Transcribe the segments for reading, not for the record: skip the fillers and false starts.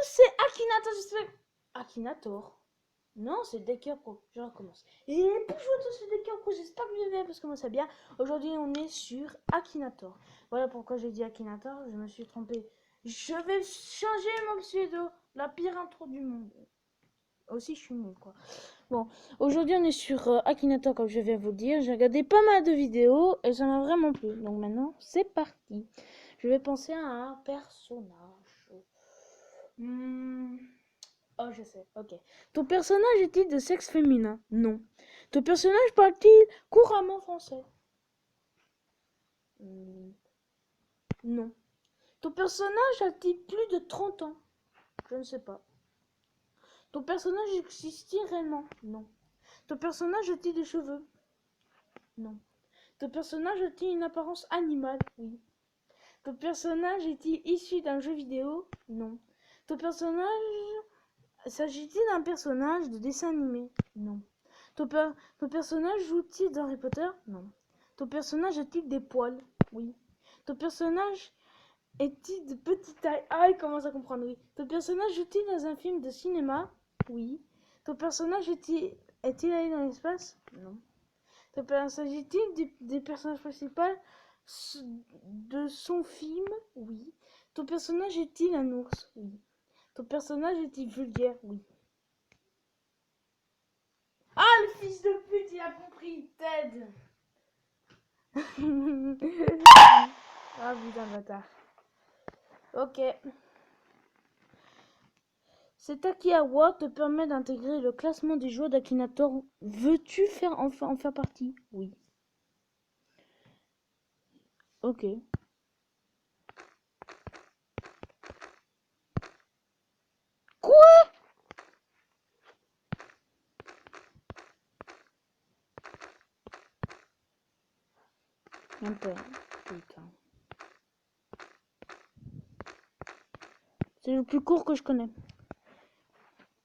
tous, c'est Akinator, j'espère. Akinator? Non, c'est Decker Pro. Je recommence. Et bonjour à tous, c'est Decker Pro, j'espère que vous allez bien parce que moi ça va bien. Aujourd'hui, on est sur Akinator. Voilà pourquoi j'ai dit Akinator, je me suis trompé. Je vais changer mon pseudo, la pire intro du monde. Aussi, je suis nul, quoi. Bon, aujourd'hui, on est sur Akinator, comme je viens de vous le dire. J'ai regardé pas mal de vidéos et ça m'a vraiment plu. Donc maintenant, c'est parti. Je vais penser à un personnage. Oh, je sais, ok. Ton personnage est-il de sexe féminin? Non. Ton personnage parle-t-il couramment français? Non. Ton personnage a-t-il plus de 30 ans? Je ne sais pas. Ton personnage existe-t-il réellement? Non. Ton personnage a-t-il des cheveux? Non. Ton personnage a-t-il une apparence animale? Oui. Ton personnage est-il issu d'un jeu vidéo? Non. Ton personnage... S'agit-il d'un personnage de dessin animé? Non. Ton personnage joue-t-il dans Harry Potter? Non. Ton personnage a-t-il des poils? Oui. Ton personnage est-il de petite taille? Ah, il commence à comprendre, oui. Ton personnage joue-t-il dans un film de cinéma? Oui. Ton personnage est-il allé dans l'espace? Non. S'agit-il des personnages principaux de son film? Oui. Ton personnage est-il un ours? Oui. Ton personnage est-il vulgaire? Oui. Ah, le fils de pute, il a compris, Ted. Ah, putain de bâtard. Ok. Cet Akihawa te permet d'intégrer le classement des joueurs d'Akinator. Veux-tu en faire partie? Oui. Ok. Quoi? Un peu. Putain. C'est le plus court que je connais.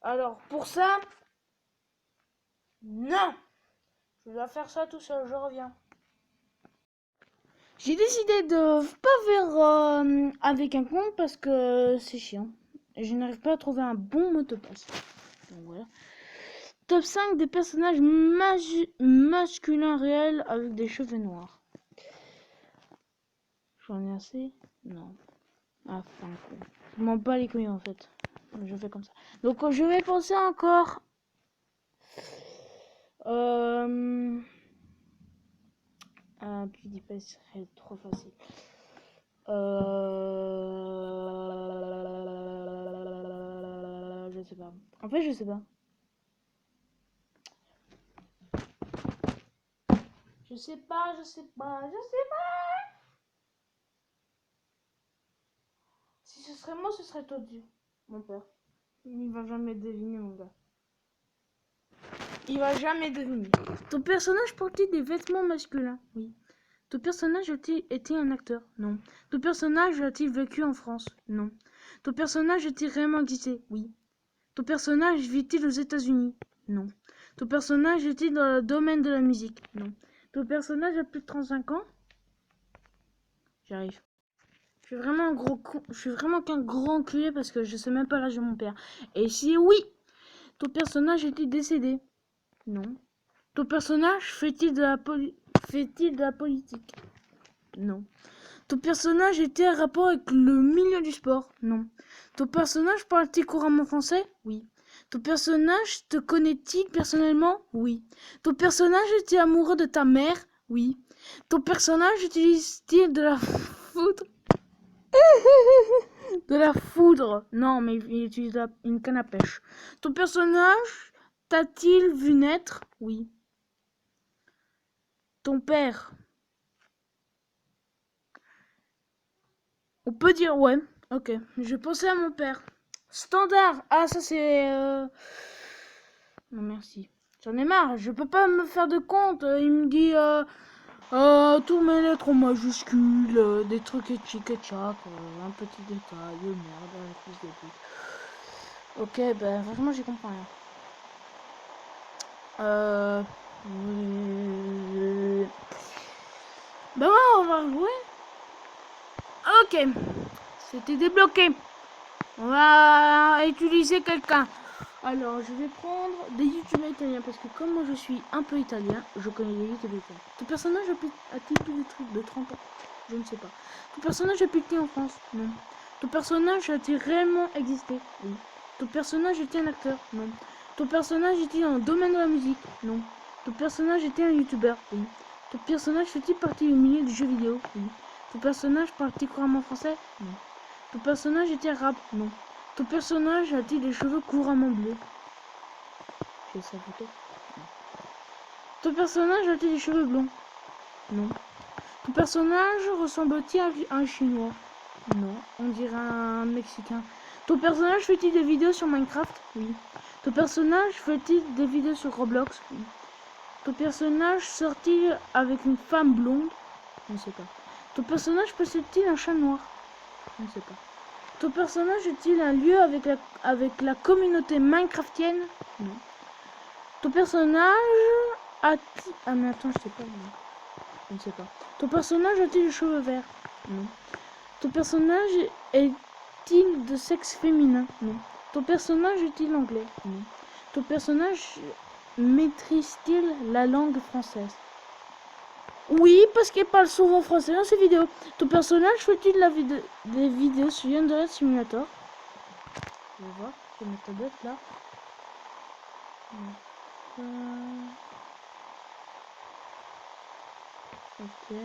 Alors, pour ça... Non! Je dois faire ça tout seul, je reviens. J'ai décidé de pas faire avec un compte parce que c'est chiant. Je n'arrive pas à trouver un bon mot de passe. Donc voilà. Top 5 des personnages masculins réels avec des cheveux noirs. J'en ai assez? Non. Ah, enfin, je m'en bats les couilles en fait. Je fais comme ça. Donc je vais penser encore. PewDiePie serait trop facile. Je sais pas. En fait, je sais pas. Je sais pas. Si ce serait moi, ce serait Todu, mon père. Il va jamais deviner, mon gars. Il va jamais deviner. Ton personnage portait des vêtements masculins? Oui. Ton personnage était un acteur? Non. Ton personnage a-t-il vécu en France? Non. Ton personnage a-t-il réellement existé? Oui. Ton personnage vit-il aux États-Unis? Non. Ton personnage est-il dans le domaine de la musique? Non. Ton personnage a plus de 35 ans? J'arrive. Je suis vraiment un gros con. Je suis vraiment qu'un grand enculé parce que je sais même pas l'âge de mon père. Et si oui, ton personnage est-il décédé? Non. Ton personnage fait-il de la politique? Non. Ton personnage était en rapport avec le milieu du sport? Non. Ton personnage parle-t-il couramment français? Oui. Ton personnage te connaît-il personnellement? Oui. Ton personnage était amoureux de ta mère? Oui. Ton personnage utilise-t-il de la foudre? De la foudre? Non, mais il utilise une canne à pêche. Ton personnage t'a-t-il vu naître? Oui. Ton père? On peut dire ouais. Ok. Je pensais à mon père. Standard. Ah, ça c'est... Non, merci. J'en ai marre. Je peux pas me faire de compte. Il me dit... tous mes lettres en majuscules. Des trucs et tchic et tchac. Un petit détail. Merde. La plus des putes. Ok, ben franchement, j'y comprends rien. Ben ouais, on va jouer. Ok. C'était débloqué. On va utiliser quelqu'un. Alors, je vais prendre des youtubeurs italiens parce que comme moi je suis un peu italien, je connais les youtubeurs italiens. Ton personnage a-t-il plus de trucs de 30 ans? Je ne sais pas. Ton personnage habite-t-il en France? Non. Ton personnage a-t-il réellement existé? Oui. Ton personnage était un acteur? Non. Ton personnage était dans le domaine de la musique? Non. Ton personnage était un youtubeur? Oui. Ton personnage fait-il partie du milieu du jeu vidéo? Oui. Ton personnage parle-t-il couramment français? Non. Ton personnage était arabe? Non. Ton personnage a-t-il des cheveux couramment bleus? J'ai sa photo. Ton personnage a-t-il des cheveux blonds? Non. Ton personnage ressemble-t-il à un chinois? Non, on dirait un mexicain. Ton personnage fait-il des vidéos sur Minecraft? Oui. Ton personnage fait-il des vidéos sur Roblox? Oui. Ton personnage sort-il avec une femme blonde? Je ne sais pas. Ton personnage possède-t-il un chat noir? Je ne sais pas. Ton personnage est-il un lieu avec la communauté minecraftienne? Non. Ton personnage a-t-il... Ah mais attends, je sais pas. Non. Je ne sais pas. Ton personnage a-t-il les cheveux verts? Non. Ton personnage est-il de sexe féminin? Non. Ton personnage est-il anglais? Non. Ton personnage maîtrise-t-il la langue française? Oui, parce qu'il parle souvent français dans ses vidéos. Ton personnage fait-il des vidéos sur Yandere Simulator? Je vais voir, je vais mettre ta bête là. Ok.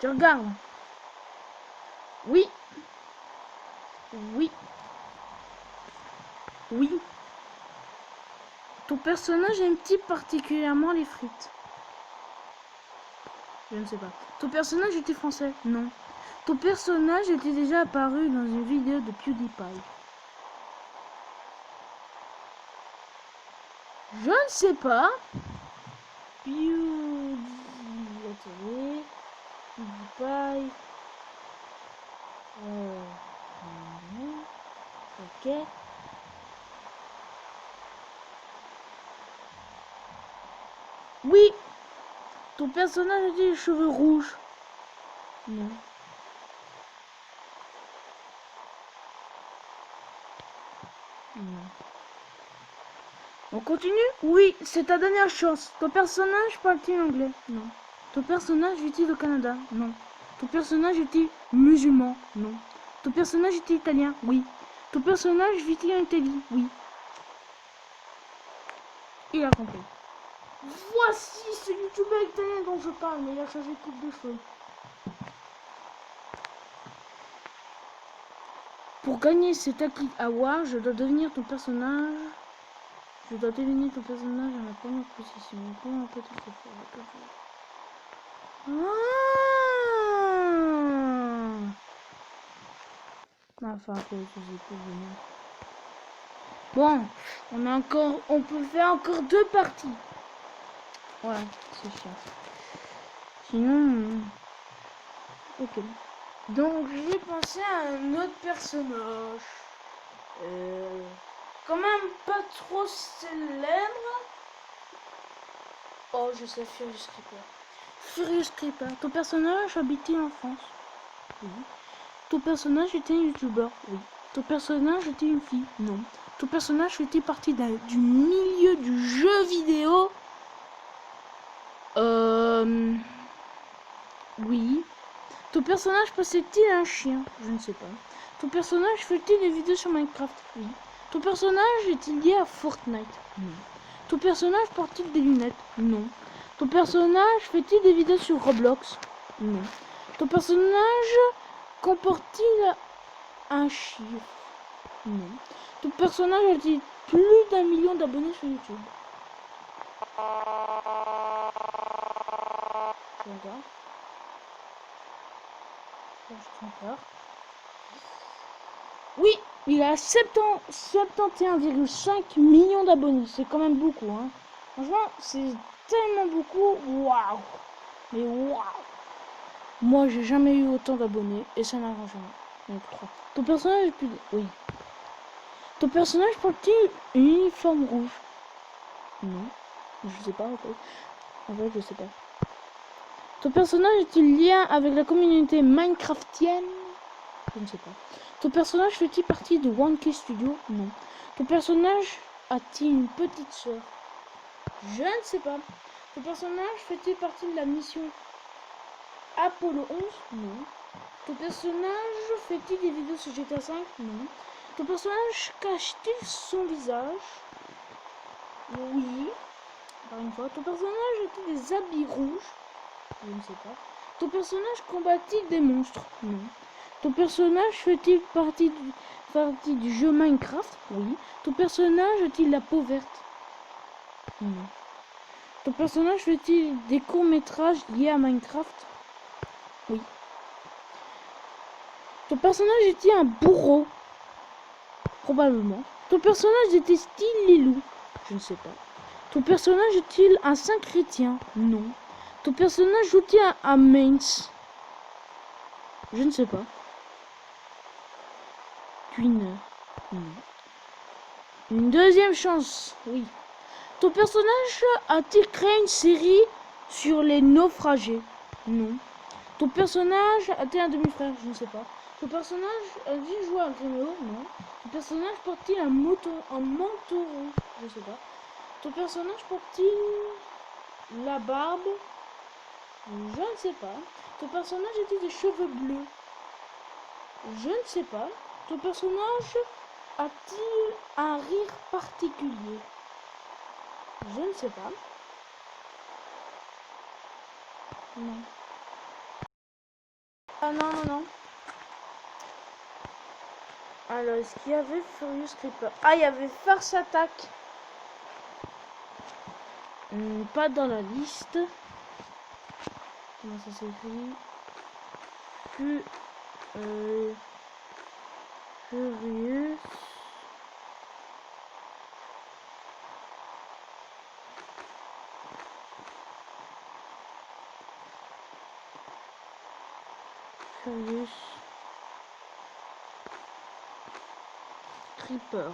Tu regardes? Oui. Oui. Oui. Ton personnage aime-t-il particulièrement les frites? Je ne sais pas. Ton personnage était français? Non. Ton personnage était déjà apparu dans une vidéo de PewDiePie? Je ne sais pas. PewDiePie. Ok. Oui. Ton personnage a des cheveux rouges? Non. Non. On continue? Oui, c'est ta dernière chance. Ton personnage parle-t-il anglais? Non. Ton personnage vit-il au Canada? Non. Ton personnage est-il musulman? Non. Ton personnage est italien? Oui. Ton personnage vit-il en Italie? Oui. Il a compris. Voici ce youtubeur italien dont je parle, mais il a changé de coupe de cheveux. Pour gagner cet Active Award, je dois devenir ton personnage. Je dois deviner ton personnage à la première position. Comment peut-on se faire? Enfin, faut utiliser plus de nom. Bon, on peut faire encore 2 parties. Ouais, c'est chiant. Sinon, ok. Donc, j'ai pensé à un autre personnage. Quand même pas trop célèbre. Oh, je sais, Furious Creeper. Furious Creeper. Ton personnage habite en France? Oui. Ton personnage était un youtubeur? Oui. Ton personnage était une fille? Non. Ton personnage fait partie du milieu du jeu vidéo? Oui. Ton personnage possède-t-il un chien? Je ne sais pas. Ton personnage fait-il des vidéos sur Minecraft? Oui. Ton personnage est-il lié à Fortnite? Non. Ton personnage porte-t-il des lunettes? Non. Ton personnage fait-il des vidéos sur Roblox? Non. Ton personnage comporte-t-il un chiffre? Non. Ton personnage a-t-il plus d'1 million d'abonnés sur YouTube? Je regarde. Oui, il a 71,5 millions d'abonnés. C'est quand même beaucoup, hein. Franchement, c'est tellement beaucoup. Waouh. Mais waouh. Moi, j'ai jamais eu autant d'abonnés et ça n'arrange rien. Donc, 3. Ton personnage est plus... Oui. Ton personnage porte-t-il une uniforme rouge? Non. Je sais pas en fait. En fait, je sais pas. Ton personnage est-il lien avec la communauté Minecraftienne? Je ne sais pas. Ton personnage fait-il partie de One K Studio? Non. Ton personnage a-t-il une petite sœur? Je ne sais pas. Ton personnage fait-il partie de la mission Apollo 11? Non. Ton personnage fait-il des vidéos sur GTA 5? Non. Ton personnage cache-t-il son visage? Oui. Encore une fois. Ton personnage a-t-il des habits rouges? Je ne sais pas. Ton personnage combat-t-il des monstres? Non. Ton personnage fait-il partie du jeu Minecraft? Oui. Ton personnage a-t-il la peau verte? Non. Ton personnage fait-il des courts-métrages liés à Minecraft? Oui. Ton personnage est-il un bourreau? Probablement. Ton personnage déteste-t-il les loups? Je ne sais pas. Ton personnage est-il un saint chrétien? Non. Ton personnage joue-t-il à Mainz? Je ne sais pas. Twinner. Non. Une deuxième chance. Oui. Ton personnage a-t-il créé une série sur les naufragés? Non. Ton personnage a-t-il un demi-frère? Je ne sais pas. Ton personnage a-t-il joué à Gréméo? Non. Ton personnage porte-t-il un manteau rouge? Je ne sais pas. Ton personnage porte-t-il la barbe? Je ne sais pas. Ton personnage a-t-il des cheveux bleus? Je ne sais pas. Ton personnage a-t-il un rire particulier? Je ne sais pas. Non. Ah non, non, non. Alors, est-ce qu'il y avait Furious Creeper? Ah, il y avait Farce Attack. Pas dans la liste. Comment ça s'écrit? Furious. Furious Creeper.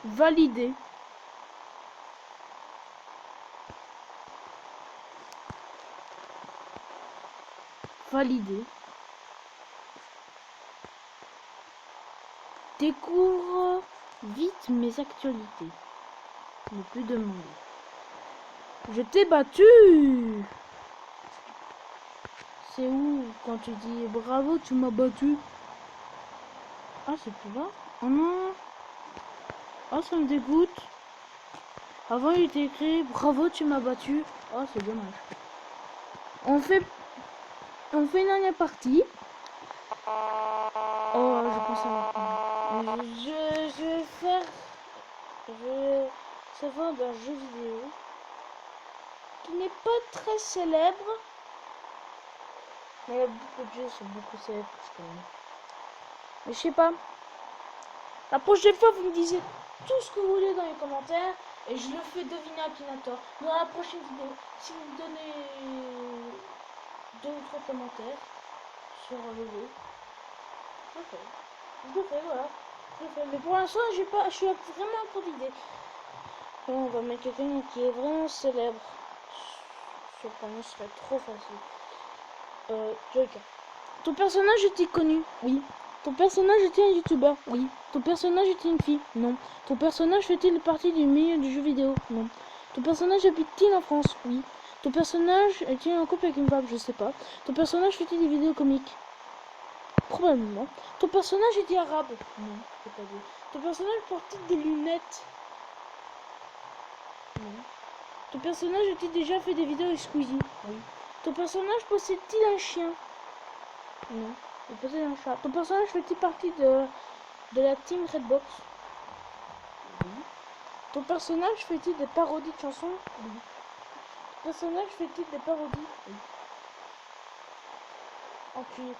Validé. Validé. Découvre vite mes actualités. Ne plus demander. Je t'ai battu. C'est où quand tu dis bravo, tu m'as battu? Ah, c'est plus là. Oh non. Oh, ça me dégoûte. Avant, il était écrit bravo, tu m'as battu. Oh, c'est dommage. On fait une dernière partie. Oh, je pense à je vais faire. Ça va d'un jeu vidéo qui n'est pas très célèbre. Mais beaucoup de jeux sont beaucoup célèbres. Mais je sais pas. La prochaine fois, vous me disiez tout ce que vous voulez dans les commentaires et je le fais deviner à Akinator. Dans la prochaine vidéo, si vous me donnez 2 ou 3 commentaires sur le jeu, je le fais. Je le fais, voilà. Je le fais. Mais pour l'instant, je suis vraiment en cours d'idée. On va mettre quelqu'un qui est vraiment célèbre. Ce panneau serait trop facile. Joker. Ton personnage est-il connu? Oui. Ton personnage est-il un youtubeur? Oui. Ton personnage est-il une fille? Non. Ton personnage fait-il partie du milieu du jeu vidéo? Non. Ton personnage habite-t-il en France? Oui. Ton personnage est-il en couple avec une femme? Je sais pas. Ton personnage fait-il des vidéos comiques? Probablement. Ton personnage est-il arabe? Non, c'est pas dit. Ton personnage porte-t-il des lunettes? Non. Ton personnage a-t-il déjà fait des vidéos avec Squeezie? Oui. Ton personnage possède-t-il un chien? Non. Il possède un chat. Ton personnage fait-il partie de la team Redbox? Oui. Ton personnage fait-il des parodies de chansons? Oui. Ton personnage fait-il des parodies? Oui. Enculé.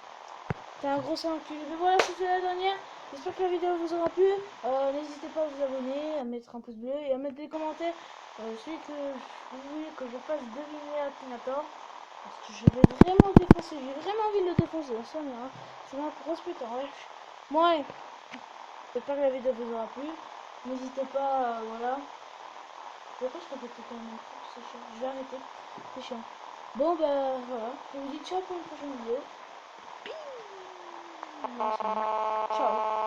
T'es un gros enculé. Mais voilà, c'était la dernière. J'espère que la vidéo vous aura plu. N'hésitez pas à vous abonner, à mettre un pouce bleu et à mettre des commentaires Celui que vous voulez que je fasse deviner Akinator. Parce que je vais vraiment le défoncer. J'ai vraiment envie de le défoncer. Ça, mais, hein, c'est ma grosse pute. Hein, ouais. Moi, j'espère que la vidéo vous aura plu. N'hésitez pas, voilà. Pourquoi je répète tout le temps? C'est chiant. Je vais arrêter. C'est chiant. Bon, bah voilà. Je vous dis ciao pour une prochaine vidéo. Ciao.